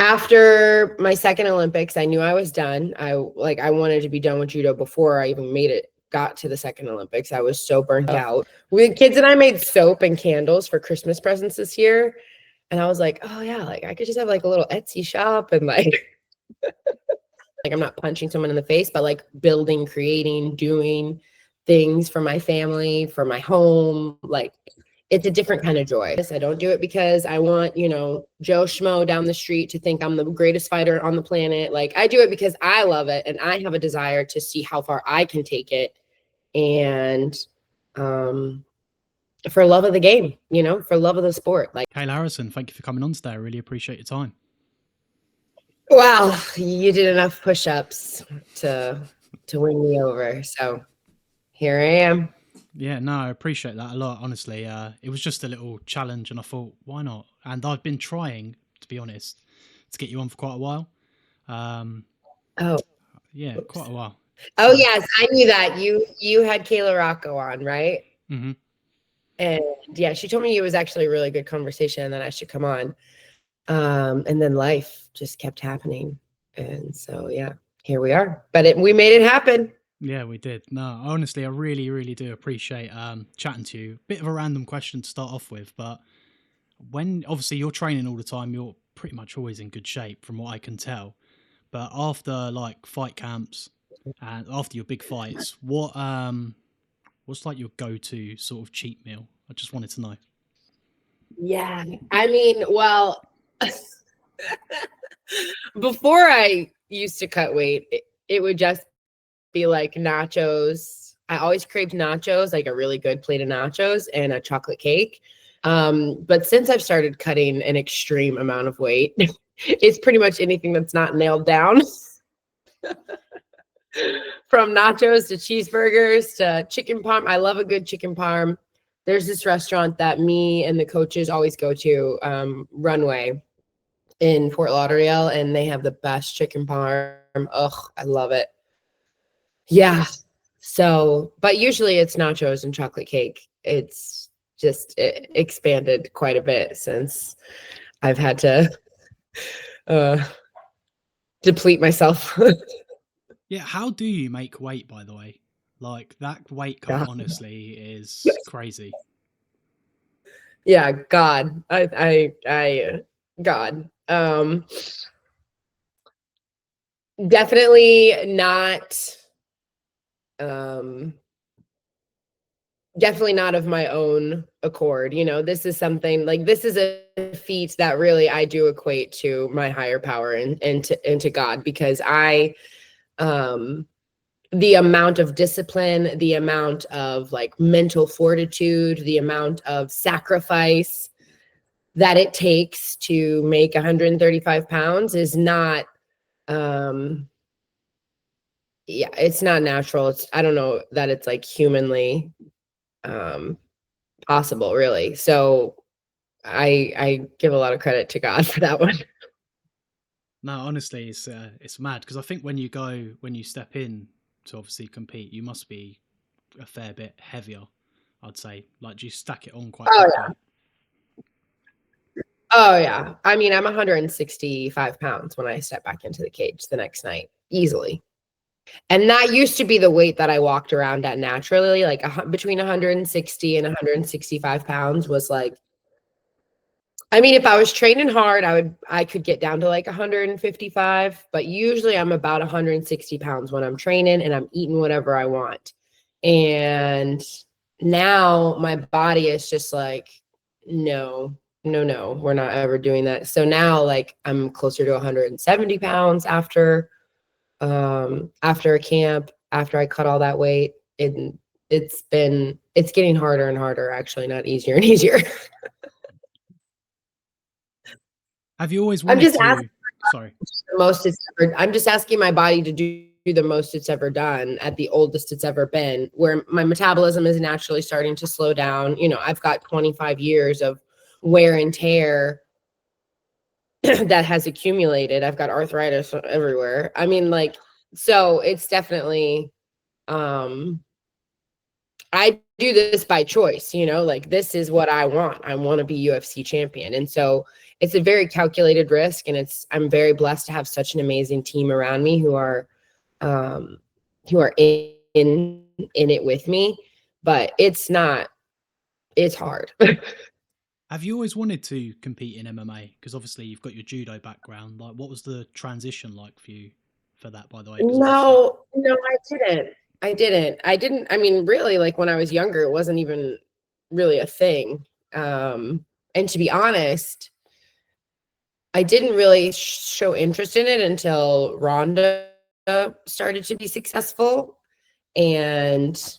After my second Olympics, I knew I was done. I wanted to be done with judo before I even got to the second Olympics. I was so burnt out. Kids and I made soap and candles for Christmas presents this year. And I was like, oh yeah, like I could just have like a little Etsy shop and like I'm not punching someone in the face, but like building, creating, doing things for my family, for my home. Like it's a different kind of joy. I don't do it because I want, Joe Schmo down the street to think I'm the greatest fighter on the planet. Like I do it because I love it and I have a desire to see how far I can take it. And for love of the game, for love of the sport. Like Kayla Harrison, thank you for coming on today. I really appreciate your time. Wow, you did enough push-ups to win me over. So here I am. Yeah, no, I appreciate that a lot, honestly. It was just a little challenge and I thought, why not? And I've been trying, to be honest, to get you on for quite a while. Oh. Yeah, Oops. quite a while. Oh, yes, I knew that. You had Kayla Rocco on, right? Mm-hmm. And yeah, she told me it was actually a really good conversation and that I should come on. And then life just kept happening. And so, yeah, here we are. But we made it happen. Yeah, we did. No, honestly, I really, really do appreciate chatting to you. Bit of a random question to start off with, but when obviously you're training all the time, you're pretty much always in good shape from what I can tell. But after like fight camps and after your big fights, what's like your go-to sort of cheat meal? I just wanted to know. Yeah, I mean, well, before I used to cut weight, it would just be like nachos. I always craved nachos, like a really good plate of nachos and a chocolate cake. But since I've started cutting an extreme amount of weight, it's pretty much anything that's not nailed down. From nachos to cheeseburgers to chicken parm. I love a good chicken parm. There's this restaurant that me and the coaches always go to, Runway in Fort Lauderdale, and they have the best chicken parm. Ugh, I love it. Yeah. So, but usually it's nachos and chocolate cake. It's just expanded quite a bit since I've had to deplete myself. Yeah, how do you make weight, by the way? Like that weight cut, honestly, is crazy. Yeah, God. God. Definitely not definitely not of my own accord. This is something like this is a feat that really I do equate to my higher power and to God, because the amount of discipline, the amount of like mental fortitude, the amount of sacrifice that it takes to make 135 pounds is not, it's not natural. I don't know that it's like humanly possible, really. So I give a lot of credit to God for that one. No, honestly, it's mad because I think when you step in to obviously compete, you must be a fair bit heavier. I'd say, like, do you stack it on quite quickly? Yeah. Oh yeah. I mean, I'm 165 pounds when I step back into the cage the next night, easily. And that used to be the weight that I walked around at naturally, like between 160 and 165 pounds was like, I mean, if I was training hard, I could get down to like 155, but usually I'm about 160 pounds when I'm training and I'm eating whatever I want. And now my body is just like, no, we're not ever doing that. So now like I'm closer to 170 pounds after a camp, after I cut all that weight. It's getting harder and harder, actually, not easier and easier. Have you always wanted to? Sorry. I'm just asking my body to do the most it's ever done at the oldest it's ever been, where my metabolism is naturally starting to slow down. I've got 25 years of wear and tear that has accumulated. I've got arthritis everywhere. I mean, like, so it's definitely, I do this by choice, like this is what I want. I want to be UFC champion. And so it's a very calculated risk, and I'm very blessed to have such an amazing team around me who are in it with me, but it's hard. Have you always wanted to compete in MMA? Because obviously you've got your judo background. Like, what was the transition like for you for that, by the way? 'Cause obviously- No, I didn't. I mean, really, like when I was younger, it wasn't even really a thing. And to be honest, I didn't really show interest in it until Rhonda started to be successful. And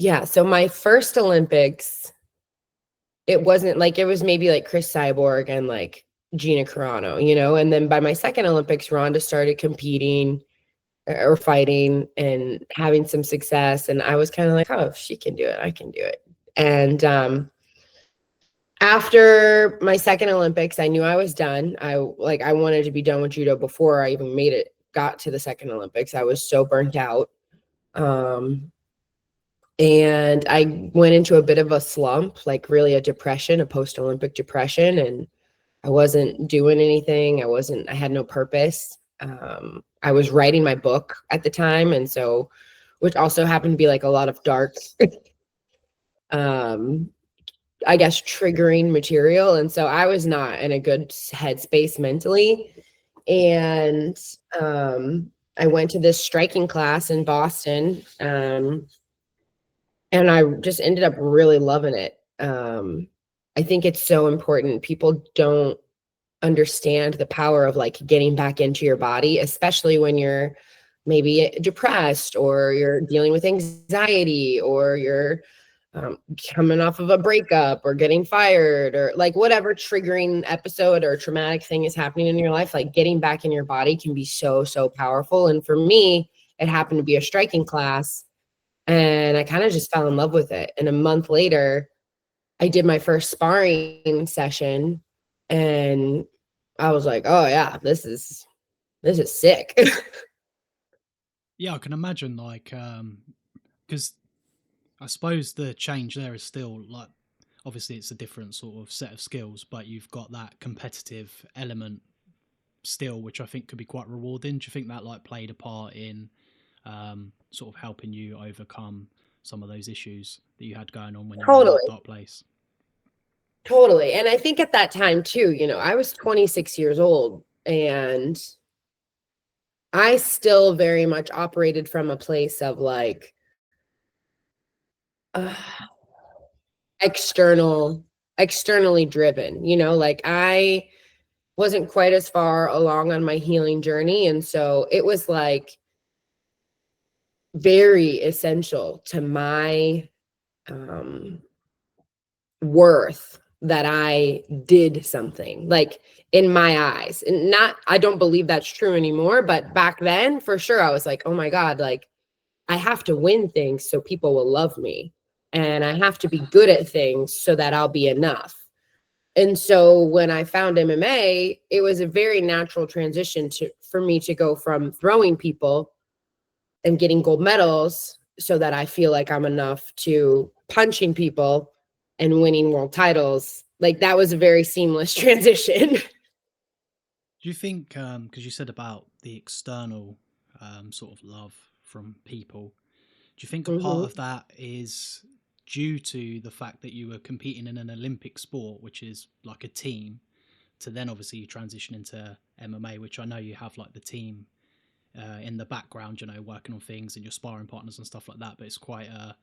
yeah, so my first Olympics, it wasn't like, it was maybe like Chris Cyborg and like Gina Carano, you know, and then by my second Olympics, Rhonda started competing or fighting and having some success. And I was kind of like, oh, if she can do it, I can do it. And after my second Olympics, I knew I was done. I wanted to be done with judo before I even got to the second Olympics. I was so burnt out. And I went into a bit of a slump, like really a depression, a post-Olympic depression. And I wasn't doing anything. I had no purpose. I was writing my book at the time. And so, which also happened to be like a lot of dark, I guess, triggering material. And so I was not in a good headspace mentally. And I went to this striking class in Boston. And I just ended up really loving it. I think it's so important. People don't understand the power of like getting back into your body, especially when you're maybe depressed or you're dealing with anxiety or you're coming off of a breakup or getting fired or like whatever triggering episode or traumatic thing is happening in your life. Like getting back in your body can be so, so powerful. And for me, it happened to be a striking class. And I kind of just fell in love with it. And a month later, I did my first sparring session and I was like, oh yeah, this is sick. Yeah, I can imagine, like, because I suppose the change there is still like, obviously it's a different sort of set of skills, but you've got that competitive element still, which I think could be quite rewarding. Do you think that like played a part in sort of helping you overcome some of those issues that you had going on when you were in that dark place? Totally. And I think at that time too, you know, I was 26 years old and I still very much operated from a place of like externally driven, you know, like I wasn't quite as far along on my healing journey. And so it was like very essential to my worth that I did something, like in my eyes. And I don't believe that's true anymore, but back then for sure I was like, oh my God, like I have to win things so people will love me. And I have to be good at things so that I'll be enough. And so when I found MMA, it was a very natural transition for me to go from throwing people and getting gold medals so that I feel like I'm enough to punching people and winning world titles. Like that was a very seamless transition. Do you think, because you said about the external sort of love from people, do you think a part of that is due to the fact that you were competing in an Olympic sport, which is like a team, to then obviously you transition into MMA, which I know you have like the team in the background, you know, working on things and your sparring partners and stuff like that, but it's quite a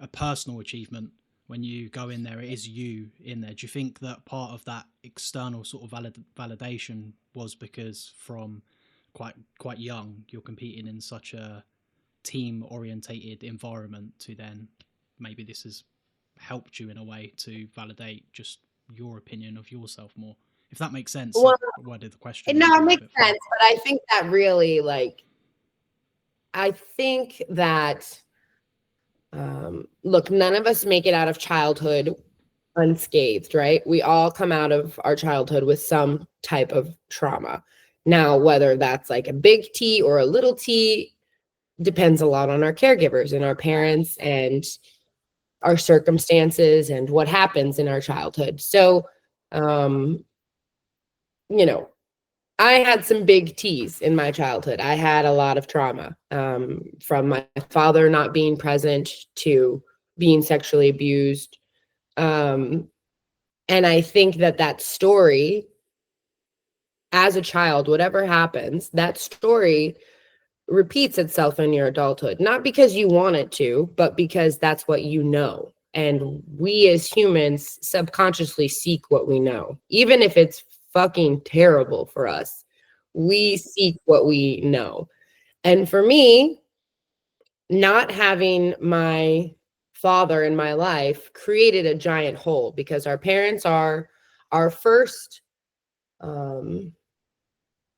personal achievement when you go in there. It is you in there. Do you think that part of that external sort of validation was because from quite young you're competing in such a team orientated environment, to then maybe this has helped you in a way to validate just your opinion of yourself more, if that makes sense? Well, Worded the question. no, it makes sense, but I think that really like, I think that, look, none of us make it out of childhood unscathed, right? We all come out of our childhood with some type of trauma. Now, whether that's like a big T or a little T depends a lot on our caregivers and our parents. And our circumstances and what happens in our childhood. So, you know, I had some big T's in my childhood. I had a lot of trauma, from my father not being present to being sexually abused. And I think that story, as a child, whatever happens, that story repeats itself in your adulthood, not because you want it to, but because that's what you know. And we as humans subconsciously seek what we know, even if it's fucking terrible for us. We seek what we know. And for me, not having my father in my life created a giant hole, because our parents are our first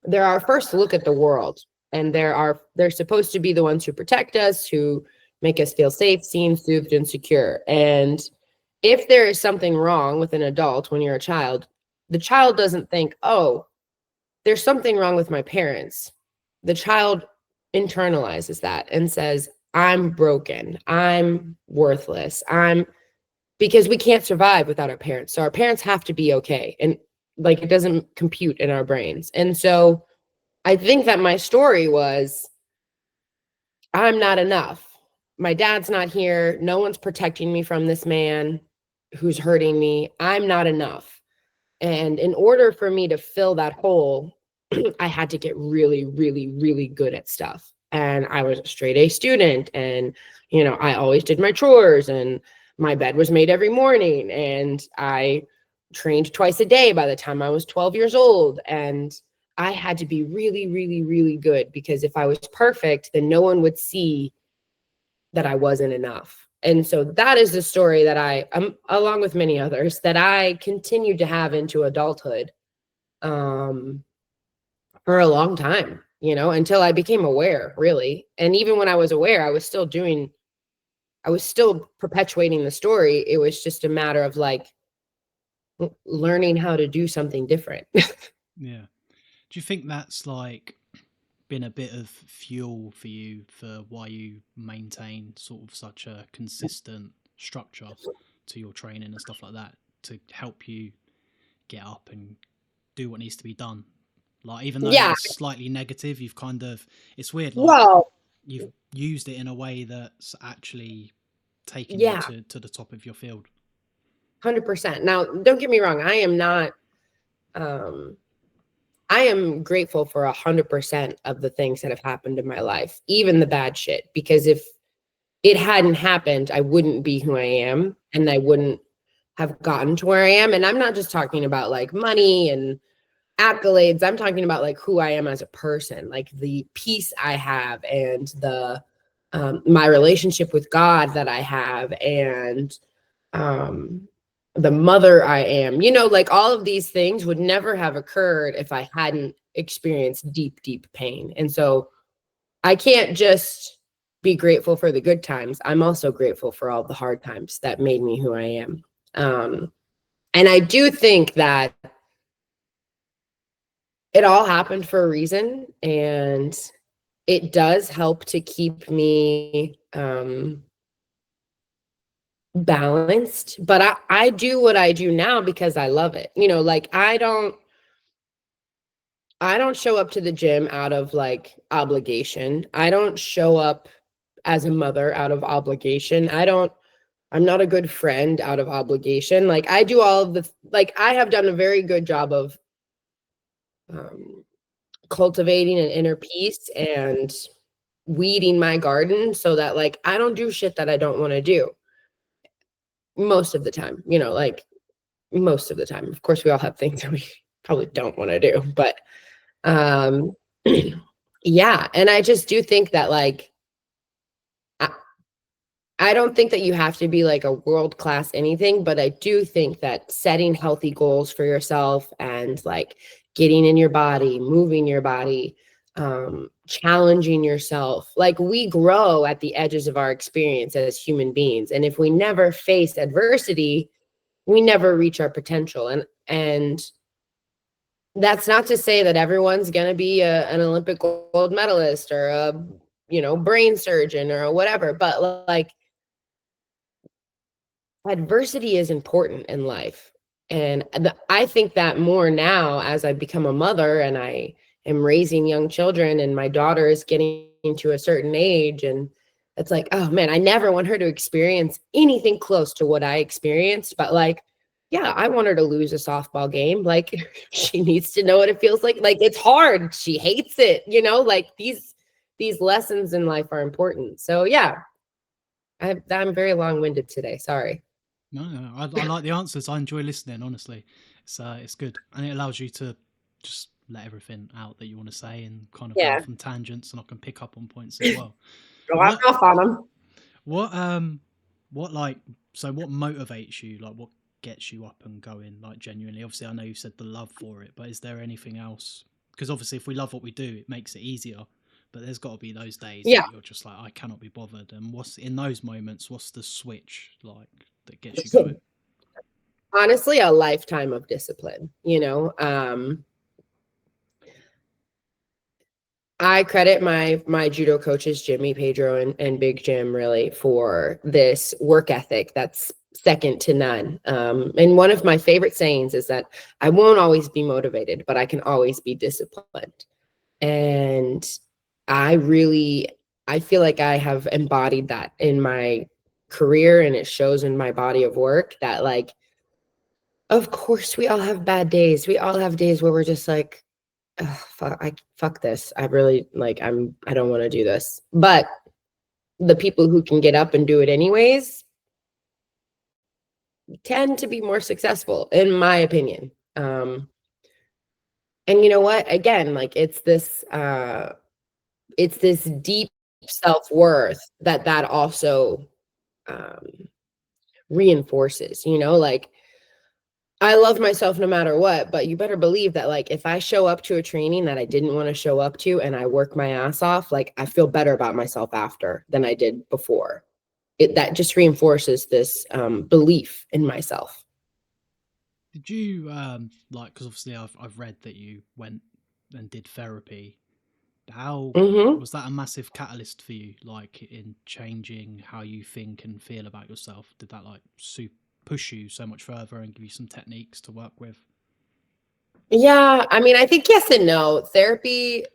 they're our first look at the world, and they're supposed to be the ones who protect us, who make us feel safe, seen, soothed, and secure. And if there is something wrong with an adult when you're a child, the child doesn't think, oh, there's something wrong with my parents. The child internalizes that and says, I'm broken, I'm worthless, because we can't survive without our parents. So our parents have to be okay. And like, it doesn't compute in our brains. And so I think that my story was, I'm not enough. My dad's not here. No one's protecting me from this man who's hurting me. I'm not enough. And in order for me to fill that hole, I had to get really, really, really good at stuff. And I was a straight A student. And, I always did my chores, and my bed was made every morning. And I trained twice a day by the time I was 12 years old. And I had to be really, really, really good, because if I was perfect, then no one would see that I wasn't enough. And so that is the story that along with many others, that I continued to have into adulthood, for a long time, until I became aware, really. And even when I was aware, I was still perpetuating the story. It was just a matter of like learning how to do something different. Yeah. Do you think that's like been a bit of fuel for you for why you maintain sort of such a consistent structure to your training and stuff like that, to help you get up and do what needs to be done? Like, even though Yeah. it's slightly negative, you've kind of, it's weird, like Well, you've used it in a way that's actually taken you yeah, to the top of your field. 100%. Now, don't get me wrong. I am grateful for 100% of the things that have happened in my life, even the bad shit, because if it hadn't happened, I wouldn't be who I am, and I wouldn't have gotten to where I am. And I'm not just talking about like money and accolades. I'm talking about like who I am as a person, like the peace I have, and the my relationship with God that I have, and the mother I am, like all of these things would never have occurred if I hadn't experienced deep, deep pain. And so I can't just be grateful for the good times. I'm also grateful for all the hard times that made me who I am. And I do think that it all happened for a reason, and it does help to keep me balanced. But I do what I do now because I love it. Like I don't show up to the gym out of like obligation. I don't show up as a mother out of obligation. I'm not a good friend out of obligation. Like I do all of like I have done a very good job of cultivating an inner peace and weeding my garden, so that like I don't do shit that I don't want to do most of the time, like most of the time. Of course, we all have things that we probably don't want to do, but um yeah. And I just do think that like I don't think that you have to be like a world-class anything, but I do think that setting healthy goals for yourself and like getting in your body, moving your body, challenging yourself, like we grow at the edges of our experience as human beings. And if we never face adversity, we never reach our potential. And that's not to say that everyone's going to be an Olympic gold medalist or a, brain surgeon or whatever, but like adversity is important in life. And I think that more now as I become a mother and I am raising young children and my daughter is getting to a certain age. And it's like, oh man, I never want her to experience anything close to what I experienced. But like, yeah, I want her to lose a softball game. Like she needs to know what it feels like. Like it's hard. She hates it, you know, like these lessons in life are important. So yeah, I'm very long-winded today. Sorry. No, I like the answers. I enjoy listening. Honestly, it's good, and it allows you to just let everything out that you want to say and kind of go Yeah. off on tangents, and I can pick up on points as well. Go What off on them. what like what motivates you? Like what gets you up and going? Like genuinely, obviously, I know you said the love for it, but is there anything else? Because obviously, if we love what we do, it makes it easier. But there's got to be those days Yeah. that you're just like, I cannot be bothered. And what's in those moments? What's the switch like that gets you going? Honestly, a lifetime of discipline, you know. I credit my judo coaches, Jimmy, Pedro, and Big Jim, really for this work ethic that's second to none. And one of my favorite sayings is that I won't always be motivated, but I can always be disciplined. And I feel like I have embodied that in my career, and it shows in my body of work that like, of course we all have bad days. We all have days where we're just like, ugh, fuck this. I really like, I don't want to do this. But the people who can get up and do it anyways tend to be more successful, in my opinion. And you know what? Again, like it's this deep self-worth that also um reinforces, you know, like I love myself no matter what, but you better believe that like if I show up to a training that I didn't want to show up to and I work my ass off, like I feel better about myself after than I did before. That just reinforces this belief in myself. Did you like? Because obviously, I've read that you went and did therapy. How Hmm. was that a massive catalyst for you? Like in changing how you think and feel about yourself? Did that like push you so much further and give you some techniques to work with? Yeah, I mean, I think yes and no. Therapy,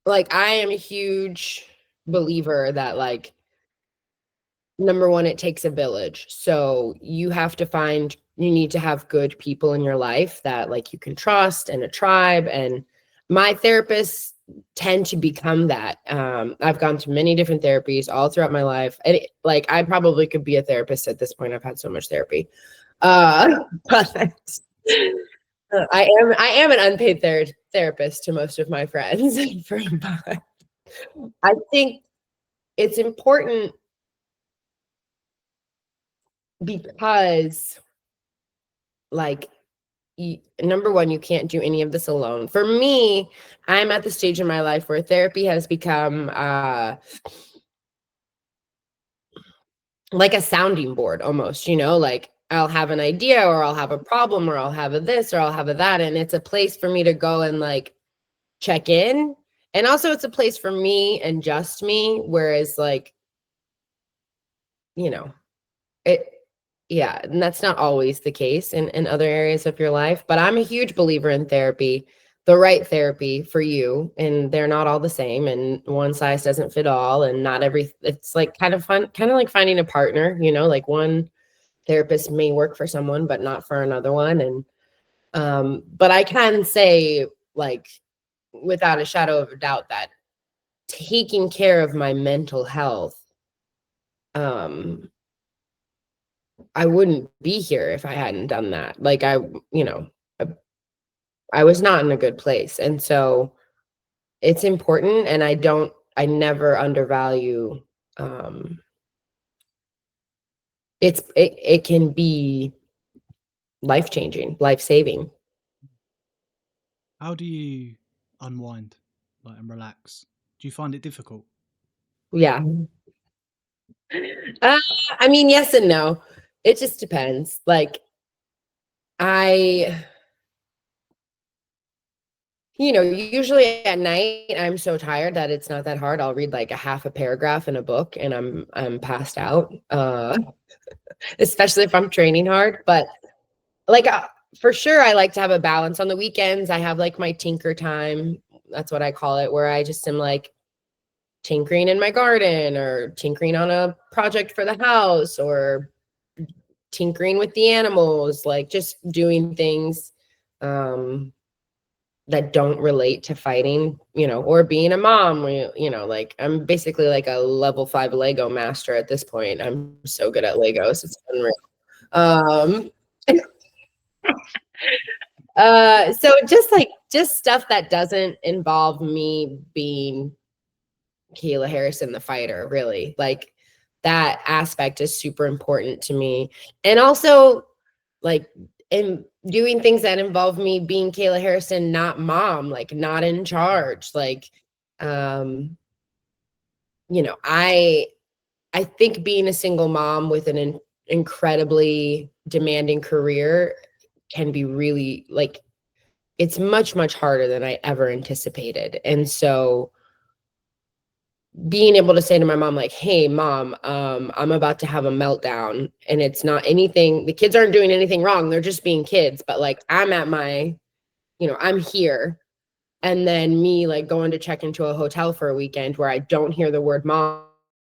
like I am a huge believer that like number one, it takes a village. So you need to have good people in your life that like you can trust and a tribe. And my therapists tend to become that. I've gone to many different therapies all throughout my life. And like I probably could be a therapist at this point. I've had so much therapy. But I am an unpaid therapist to most of my friends. But I think it's important because like number one, you can't do any of this alone. For me, I'm at the stage in my life where therapy has become like a sounding board almost, you know, like I'll have an idea or I'll have a problem or I'll have a this or I'll have a that. And it's a place for me to go and like check in. And also it's a place for me and just me. Whereas like, you know, it, yeah, and that's not always the case in other areas of your life, but I'm a huge believer in therapy, the right therapy for you, and they're not all the same, and one size doesn't fit all, and not every it's like kind of fun, kind of like finding a partner, you know, like one therapist may work for someone but not for another one. And but I can say like without a shadow of a doubt that taking care of my mental health, um I wouldn't be here if I hadn't done that. Like you know, I, I was not in a good place. And so it's important, and I never undervalue it can be life-changing, life-saving. How do you unwind, like, and relax? Do you find it difficult? Yeah. Uh, I mean, yes and no. It just depends. Like I Usually at night I'm so tired that it's not that hard. I'll read like a half a paragraph in a book and I'm passed out. Especially if I'm training hard, but like for sure I like to have a balance. On the weekends I have like my tinker time. That's what I call it, where I just am like tinkering in my garden or tinkering on a project for the house or tinkering with the animals, like just doing things that don't relate to fighting, or being a mom, like I'm basically like a level 5 Lego master at this point. I'm so good at Legos. It's unreal. Um, so just stuff that doesn't involve me being Kayla Harrison, the fighter, really. Like that aspect is super important to me. And also like in doing things that involve me being Kayla Harrison, not mom, like not in charge. Like, I think being a single mom with an incredibly demanding career can be really like, it's much, much harder than I ever anticipated. And so being able to say to my mom, like, hey mom, I'm about to have a meltdown, and it's not anything, the kids aren't doing anything wrong, they're just being kids, but like I'm at my, I'm here. And then me like going to check into a hotel for a weekend where I don't hear the word mom,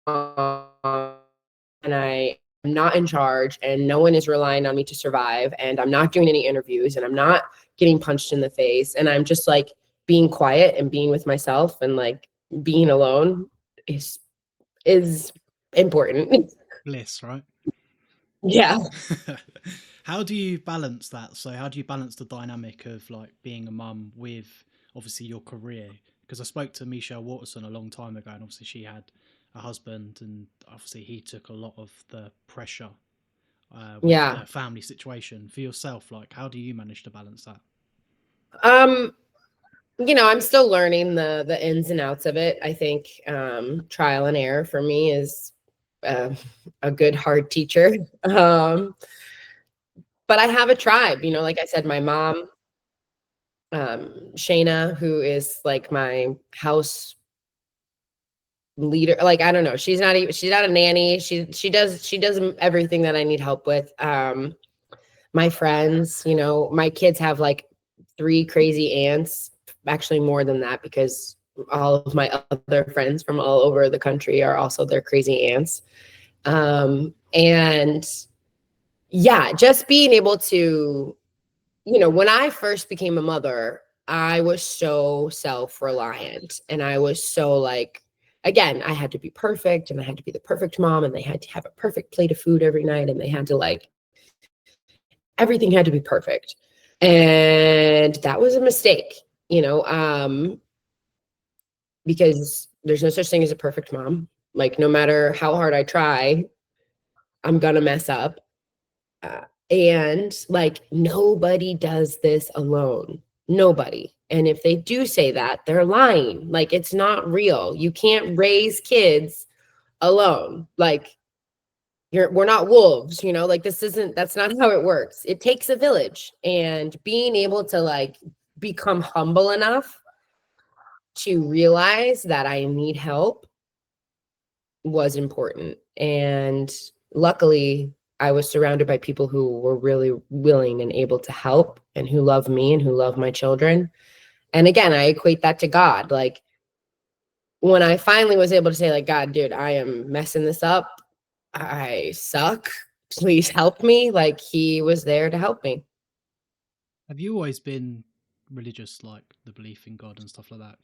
and I am not in charge and no one is relying on me to survive, and I'm not doing any interviews and I'm not getting punched in the face, and I'm just like being quiet and being with myself and like being alone is important. Bliss, right? Yeah. How do you balance that? So how do you balance the dynamic of like being a mum with obviously your career? Because I spoke to Michelle Waterson a long time ago, and obviously she had a husband, and obviously he took a lot of the pressure with Yeah. the family situation. For yourself, like how do you manage to balance that? Um, I'm still learning the ins and outs of it. I think trial and error for me is uh, a good hard teacher. But I have a tribe, like I said, my mom, Shayna, who is like my house leader. Like, I don't know. She's not a nanny. She does everything that I need help with. My friends, my kids have like 3 crazy aunts, actually more than that, because all of my other friends from all over the country are also their crazy aunts. And yeah, just being able to, when I first became a mother, I was so self-reliant, and I was so like, again, I had to be perfect, and I had to be the perfect mom, and they had to have a perfect plate of food every night, and they had to like, everything had to be perfect. And that was a mistake, because there's no such thing as a perfect mom. Like, no matter how hard I try, I'm gonna mess up. And like, nobody does this alone. Nobody. And if they do say that, they're lying. Like, it's not real. You can't raise kids alone. Like, we're not wolves, like that's not how it works. It takes a village, and being able to like become humble enough to realize that I need help was important. And luckily I was surrounded by people who were really willing and able to help, and who love me and who love my children. And again, I equate that to God. Like, when I finally was able to say, like, God, dude, I am messing this up, I suck, please help me, like, he was there to help me. Have you always been religious, like the belief in God and stuff like that?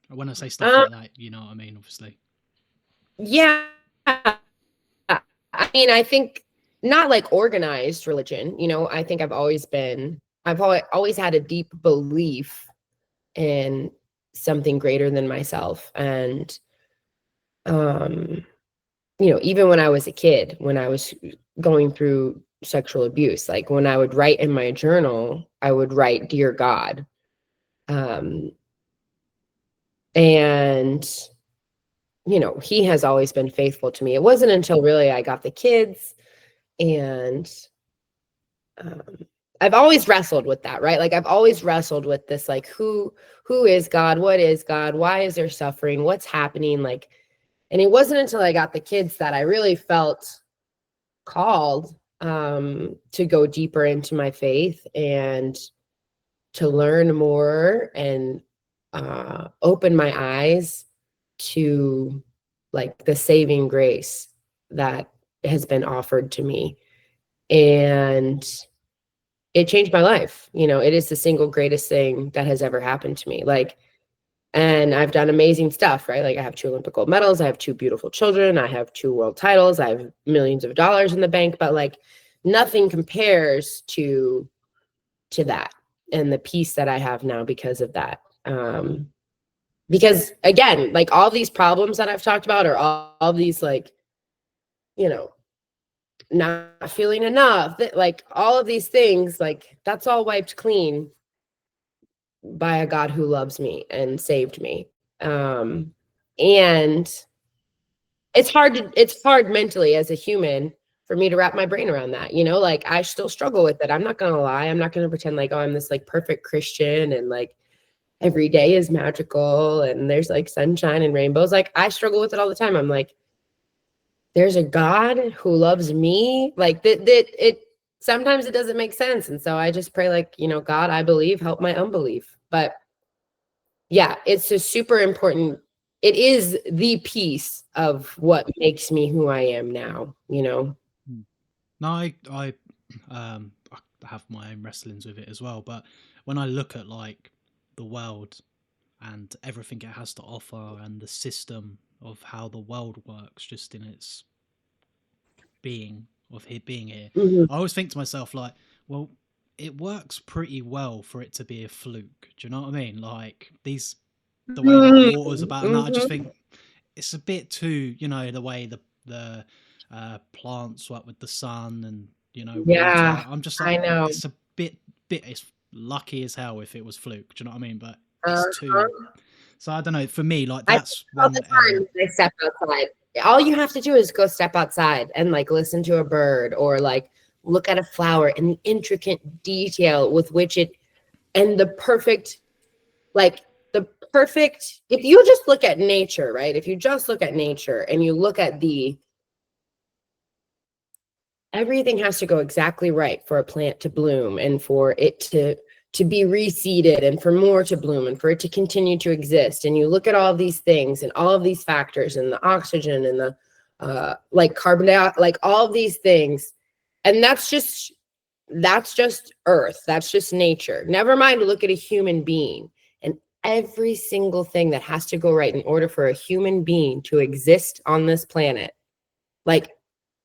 When I say stuff um like that, you know what I mean, obviously. yeah, I mean, I think not like organized religion, I think I've always had a deep belief in something greater than myself. And um even when I was a kid, when I was going through sexual abuse, like when I would write in my journal, I would write, dear God. um and he has always been faithful to me. It wasn't until really I got the kids, and um, I've always wrestled with that, right? Like I've always wrestled with this, like, who is God? What is God? Why is there suffering? What's happening? Like, and it wasn't until I got the kids that I really felt called to go deeper into my faith and to learn more and open my eyes to like the saving grace that has been offered to me. And it changed my life. You know, it is the single greatest thing that has ever happened to me. Like, and I've done amazing stuff, right? Like I have 2 Olympic gold medals, I have 2 beautiful children, I have 2 world titles, I have millions of dollars in the bank, but like nothing compares to that and the peace that I have now because of that. Because again, like all these problems that I've talked about are all these like, you know, not feeling enough, that like all of these things, like that's all wiped clean by a God who loves me and saved me. And it's hard mentally as a human for me to wrap my brain around that, you know, like I still struggle with it. I'm not gonna lie. I'm not gonna pretend like, oh, I'm this like perfect Christian and like every day is magical and there's like sunshine and rainbows. Like I struggle with it all the time. I'm like, there's a God who loves me. Like that it sometimes it doesn't make sense. And so I just pray like, you know, God, I believe, help my unbelief. But yeah, it's a super important, it is the piece of what makes me who I am now, you know? No, I have my own wrestlings with it as well. But when I look at like the world and everything it has to offer and the system of how the world works, just in its being of it being here, Mhm. I always think to myself like, well, it works pretty well for it to be a fluke. Do you know what I mean? Like the way that water's about, and that, I just Mhm. think it's a bit too, you know, the way the plants work with the sun and, you know, Yeah, water. I'm just I like, know. it's a bit it's lucky as hell if it was fluke. Do you know what I mean? But it's too. Uh-huh. So I don't know. For me, like I think that's all the one time element. when I step outside. All you have to do is go step outside and like listen to a bird or like look at a flower and the intricate detail with which it and the perfect, like the perfect, if you just look at nature, right? If you just look at nature and you look at everything has to go exactly right for a plant to bloom and for it to be reseeded and for more to bloom and for it to continue to exist. And you look at all of these things and all of these factors and the oxygen and the like carbon dioxide, like all of these things. And that's just earth. That's just nature. Never mind to look at a human being and every single thing that has to go right in order for a human being to exist on this planet. Like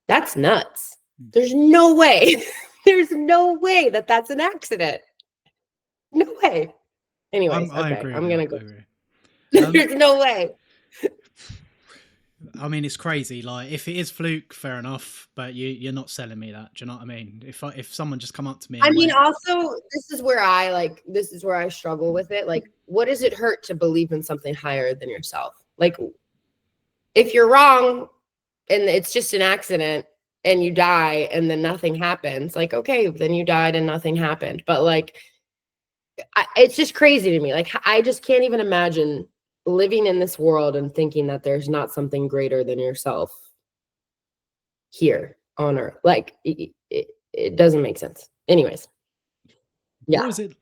that's nuts. There's no way. There's no way that that's an accident. No way. Anyways, I okay, agree with I'm you. gonna I go. agree. Um, There's no way. I mean, it's crazy. Like, if it is fluke, fair enough. But you're not selling me that. Do you know what I mean? If someone just come up to me I and mean, went, also, this is where I struggle with it. Like, what does it hurt to believe in something higher than yourself? Like, if you're wrong and it's just an accident and you die and then nothing happens, like, okay, then you died and nothing happened. But like, it's just crazy to me. Like, I just can't even imagine living in this world and thinking that there's not something greater than yourself here on earth. Like, it doesn't make sense. Anyways, what yeah. was it?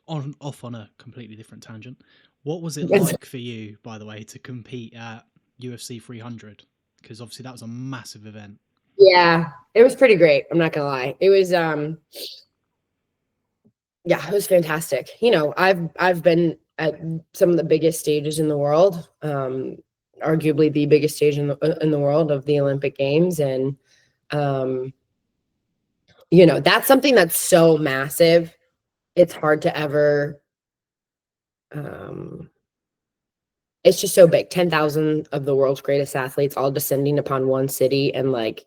On a completely different tangent. What was it It's- like for you, by the way, to compete at UFC 300? Because obviously that was a massive event. yeah, it was pretty great. I'm not gonna lie. It was yeah, it was fantastic. You know, I've been at some of the biggest stages in the world, arguably the biggest stage in the world of the Olympic Games, and um, you know, that's something that's so massive. It's hard to ever. Um, it's just so big. 10,000 of the world's greatest athletes all descending upon one city and like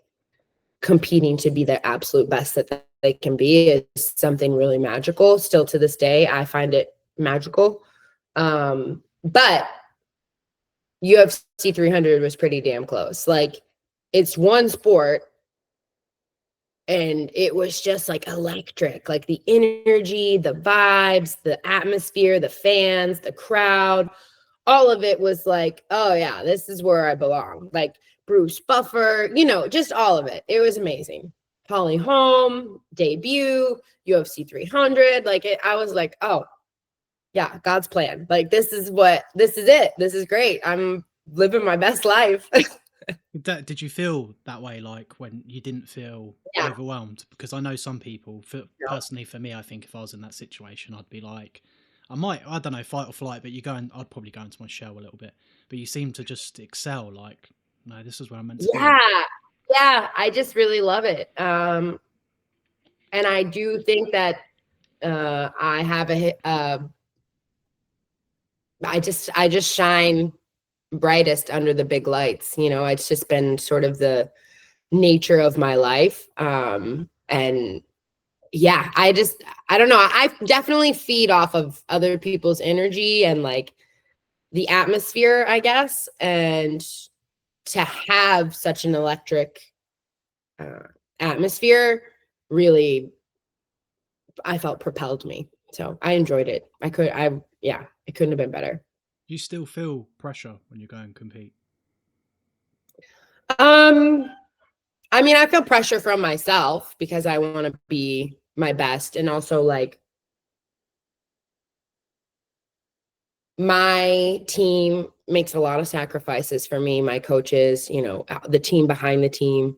competing to be the absolute best that they can be is something really magical. Still to this day, I find it magical. But UFC 300 was pretty damn close. Like it's one sport And it was just like electric, like the energy, the vibes, the atmosphere, the fans, the crowd, all of it was like, oh yeah, this is where I belong. Like Bruce Buffer, just all of it. It was amazing. Holly Holm, debut, UFC 300. I was like, oh yeah, God's plan. Like, this is it. This is great. I'm living my best life. Did you feel that way, like when you didn't feel Yeah. overwhelmed? Because I know some people, personally for me, I think if I was in that situation, I'd be like, I don't know, fight or flight, but I'd probably go into my shell a little bit. But you seem to just excel, like, no, this is where I'm meant to be. Yeah, I just really love it. And I do think that I have I just shine brightest under the big lights. It's just been sort of the nature of my life. And yeah, I don't know. I definitely feed off of other people's energy and like the atmosphere, I guess. And to have such an electric atmosphere really, I felt propelled me. So I enjoyed it. It couldn't have been better. You still feel pressure when you go and compete? I mean, I feel pressure from myself because I want to be my best. And also, like, my team makes a lot of sacrifices for me. My coaches, the team behind the team,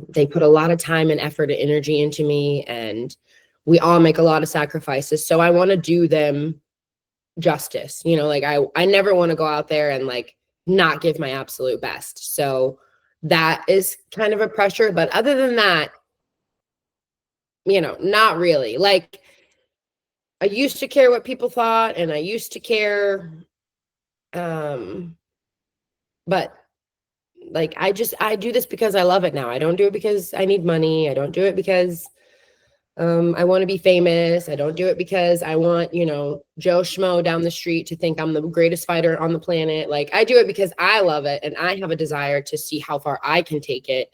they put a lot of time and effort and energy into me, and we all make a lot of sacrifices. So I want to do them justice. Like I never want to go out there and like not give my absolute best. So that is kind of a pressure. But other than that, not really. Like, I used to care what people thought, and I used to care. But like, I do this because I love it now. I don't do it because I need money. I don't do it because I want to be famous. I don't do it because I want, Joe Schmo down the street to think I'm the greatest fighter on the planet. Like, I do it because I love it, and I have a desire to see how far I can take it.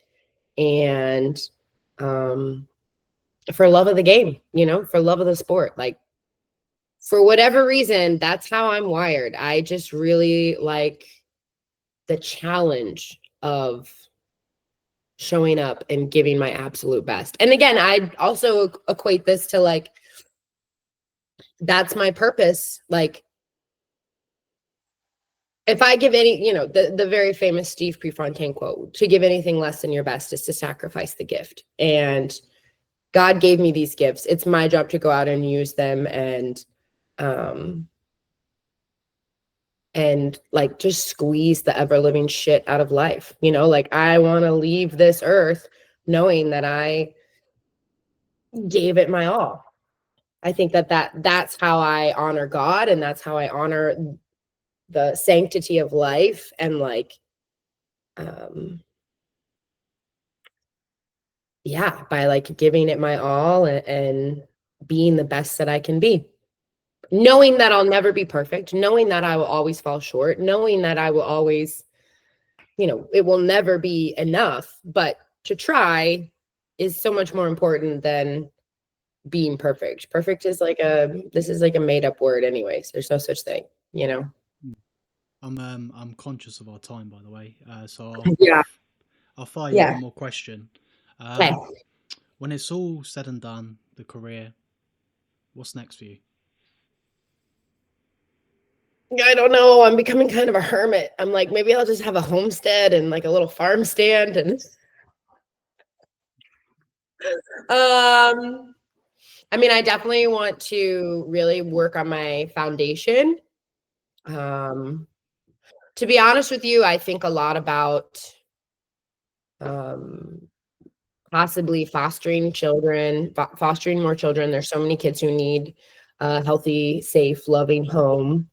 And for love of the game, for love of the sport. Like, for whatever reason, that's how I'm wired. I just really like the challenge of showing up and giving my absolute best. And again, I also equate this to like, that's my purpose. Like, if I give any, the very famous Steve Prefontaine quote, to give anything less than your best is to sacrifice the gift. And God gave me these gifts. It's my job to go out and use them and like just squeeze the ever living shit out of life. Like, I want to leave this earth knowing that I gave it my all. I think that's how I honor God, and that's how I honor the sanctity of life, and like, yeah, by like giving it my all and being the best that I can be. Knowing that I'll never be perfect, knowing that I will always fall short, knowing that I will always, it will never be enough, but to try is so much more important than being perfect. Perfect is this is like a made up word anyways. There's no such thing, I'm conscious of our time, by the way. So Yeah. I'll fire you Yeah. one more question. Okay. When it's all said and done, the career, what's next for you? I don't know. I'm becoming kind of a hermit. I'm like, maybe I'll just have a homestead and like a little farm stand. And I mean, I definitely want to really work on my foundation. To be honest with you, I think a lot about possibly fostering more children. There's so many kids who need a healthy, safe, loving home.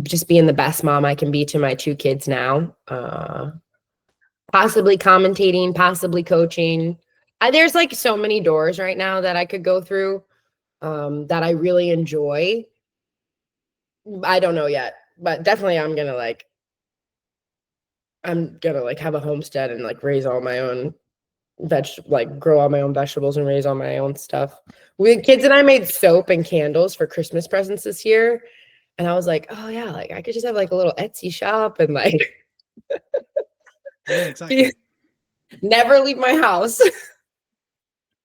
Just being the best mom I can be to my 2 kids now. Possibly commentating, possibly coaching. There's like so many doors right now that I could go through that I really enjoy. I don't know yet, but definitely I'm gonna like I'm gonna like have a homestead and like raise all my own like grow all my own vegetables and raise all my own stuff. We kids and I made soap and candles for Christmas presents this year. And I was like, oh yeah, like I could just have like a little Etsy shop and like Yeah, exactly. never leave my house.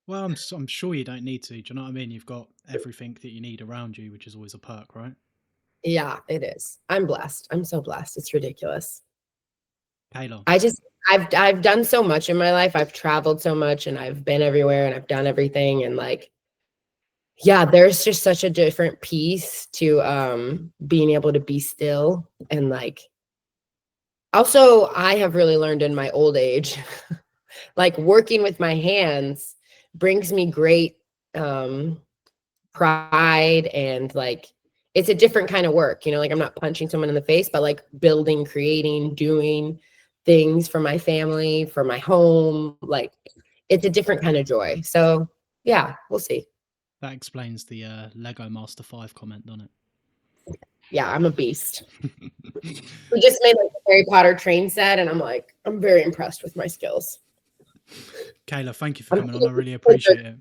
Well, I'm sure you don't need to. Do you know what I mean? You've got everything that you need around you, which is always a perk, right? Yeah, it is. I'm blessed. I'm so blessed. It's ridiculous. Kayla. I just I've done so much in my life. I've traveled so much and I've been everywhere and I've done everything and like yeah, there's just such a different piece to being able to be still and like also I have really learned in my old age like working with my hands brings me great pride and like it's a different kind of work, you know, like I'm not punching someone in the face, but like building, creating, doing things for my family, for my home, like it's a different kind of joy. So yeah, we'll see. That explains the Lego Master 5 comment, doesn't Yeah, I'm a beast. it? We just made like a Harry Potter train set and I'm like, I'm very impressed with my skills. Kayla, thank you for coming on. I really appreciate it.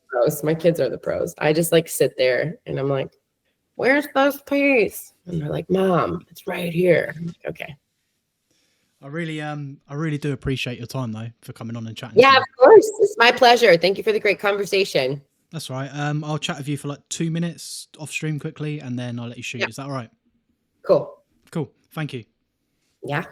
Pros. My kids are the pros. I just like sit there and I'm like, where's this piece? And they're like, Mom, it's right here. I'm like, okay. I really do appreciate your time though for coming on and chatting to Yeah, me. of course. It's my pleasure. Thank you for the great conversation. That's right. I'll chat with you for like 2 minutes off stream quickly, and then I'll let you shoot. Yeah. Is that all right? Cool. Cool. Thank you. Yeah.